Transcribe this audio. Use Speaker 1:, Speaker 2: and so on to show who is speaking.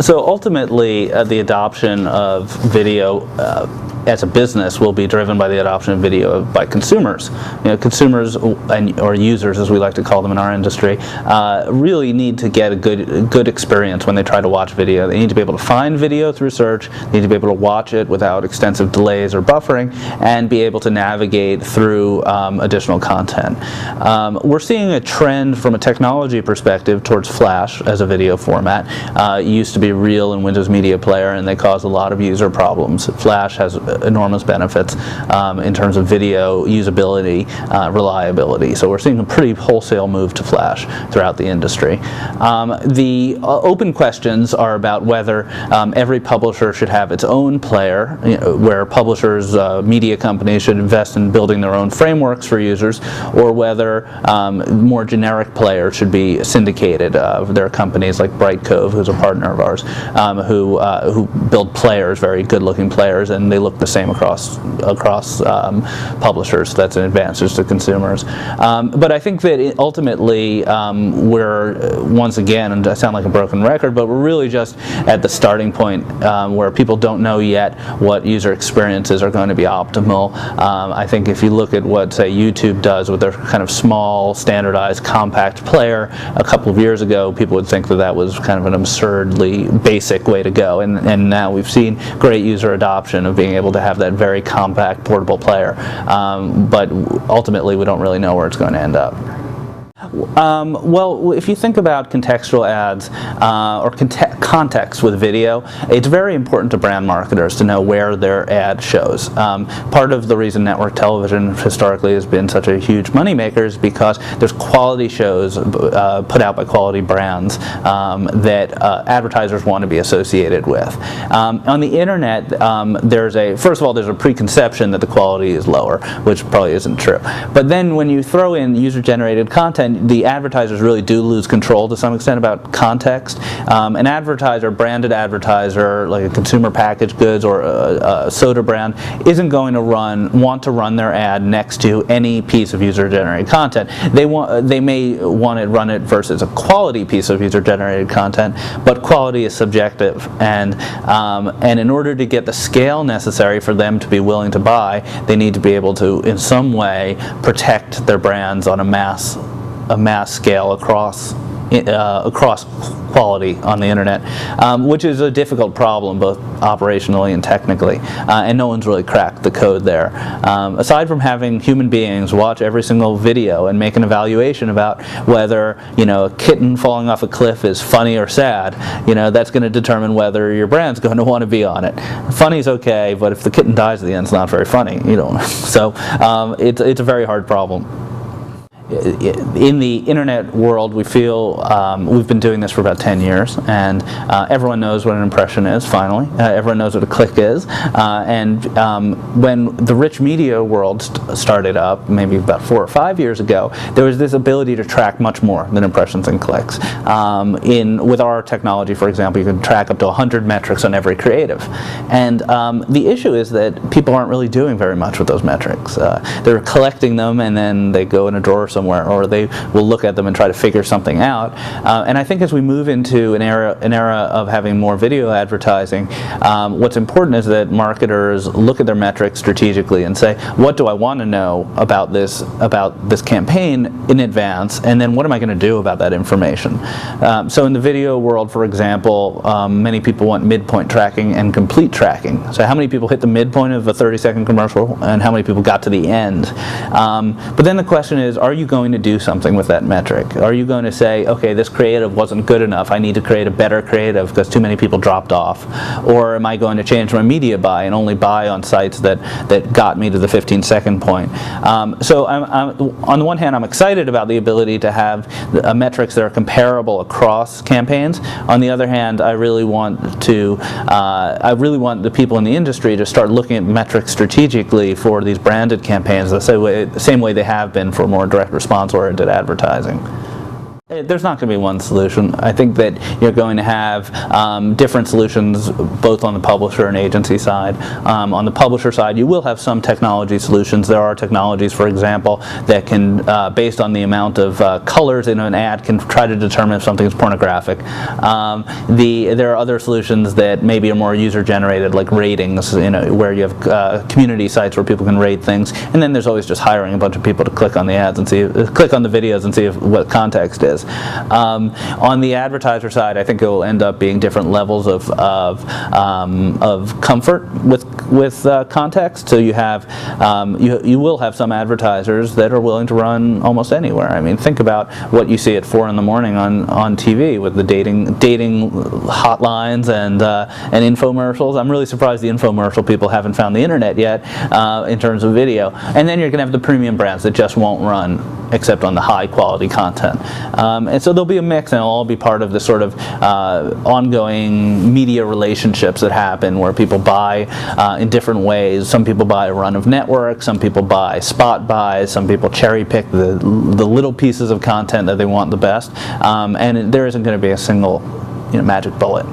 Speaker 1: So ultimately, the adoption of video as a business will be driven by the adoption of video by consumers. Consumers or users, as we like to call them in our industry, really need to get a good experience when they try to watch video. They need to be able to find video through search. They need to be able to watch it without extensive delays or buffering, and be able to navigate through additional content. We're seeing a trend from a technology perspective towards Flash as a video format. It used to be Real in Windows Media Player, and they cause a lot of user problems. Flash has enormous benefits in terms of video usability, reliability. So we're seeing a pretty wholesale move to Flash throughout the industry. The open questions are about whether every publisher should have its own player, where publishers, media companies should invest in building their own frameworks for users, or whether more generic players should be syndicated. There are companies like Bright Cove, who's a partner of ours, who build players, very good-looking players, and they look the same across publishers. That's an advantage to consumers. But I think that ultimately we're, once again, and I sound like a broken record, but we're really just at the starting point where people don't know yet what user experiences are going to be optimal. I think if you look at what, say, YouTube does with their kind of small, standardized, compact player, a couple of years ago, people would think that that was kind of an absurdly basic way to go, and now we've seen great user adoption of being able to have that very compact portable player, but ultimately we don't really know where it's going to end up. Well, if you think about contextual ads or context with video, it's very important to brand marketers to know where their ad shows. Part of the reason network television historically has been such a huge moneymaker is because there's quality shows put out by quality brands that advertisers want to be associated with. On the internet, first of all, there's a preconception that the quality is lower, which probably isn't true. But then when you throw in user-generated content, the advertisers really do lose control to some extent about context. An advertiser, branded advertiser, like a consumer packaged goods or a soda brand, isn't going to want to run their ad next to any piece of user-generated content. They may want to run it versus a quality piece of user-generated content, but quality is subjective, and in order to get the scale necessary for them to be willing to buy, they need to be able to, in some way, protect their brands on a mass scale across quality on the internet, which is a difficult problem both operationally and technically, and no one's really cracked the code there. Aside from having human beings watch every single video and make an evaluation about whether a kitten falling off a cliff is funny or sad, that's going to determine whether your brand's going to want to be on it. Funny's okay, but if the kitten dies at the end, it's not very funny. So it's a very hard problem. In the internet world, we feel we've been doing this for about 10 years, and everyone knows what an impression is, finally. Everyone knows what a click is. And when the rich media world started up, maybe about 4 or 5 years ago, there was this ability to track much more than impressions and clicks. With our technology, for example, you can track up to 100 metrics on every creative. And the issue is that people aren't really doing very much with those metrics. They're collecting them, and then they go in a drawer somewhere, or they will look at them and try to figure something out. And I think as we move into an era of having more video advertising, what's important is that marketers look at their metrics strategically and say, what do I want to know about this campaign in advance, and then what am I going to do about that information? So in the video world, for example, many people want midpoint tracking and complete tracking. So how many people hit the midpoint of a 30-second commercial, and how many people got to the end? But then the question is, are you going to do something with that metric? Are you going to say, okay, this creative wasn't good enough, I need to create a better creative because too many people dropped off? Or am I going to change my media buy and only buy on sites that got me to the 15-second point? So on the one hand, I'm excited about the ability to have metrics that are comparable across campaigns. On the other hand, I really want the people in the industry to start looking at metrics strategically for these branded campaigns the same way they have been for more direct response-oriented advertising. There's not going to be one solution. I think that you're going to have different solutions both on the publisher and agency side. On the publisher side, you will have some technology solutions. There are technologies, for example, that can, based on the amount of colors in an ad, can try to determine if something is pornographic. There are other solutions that maybe are more user-generated, like ratings, where you have community sites where people can rate things. And then there's always just hiring a bunch of people to click on the ads and click on the videos and see what context is. On the advertiser side, I think it will end up being different levels of comfort with context. So you have you will have some advertisers that are willing to run almost anywhere. I mean, think about what you see at 4 in the morning on TV with the dating hotlines and infomercials. I'm really surprised the infomercial people haven't found the internet yet in terms of video. And then you're going to have the premium brands that just won't run except on the high quality content. And so there'll be a mix, and it'll all be part of the sort of ongoing media relationships that happen where people buy in different ways. Some people buy a run of network, some people buy spot buys, some people cherry pick the little pieces of content that they want the best, and there isn't going to be a single magic bullet.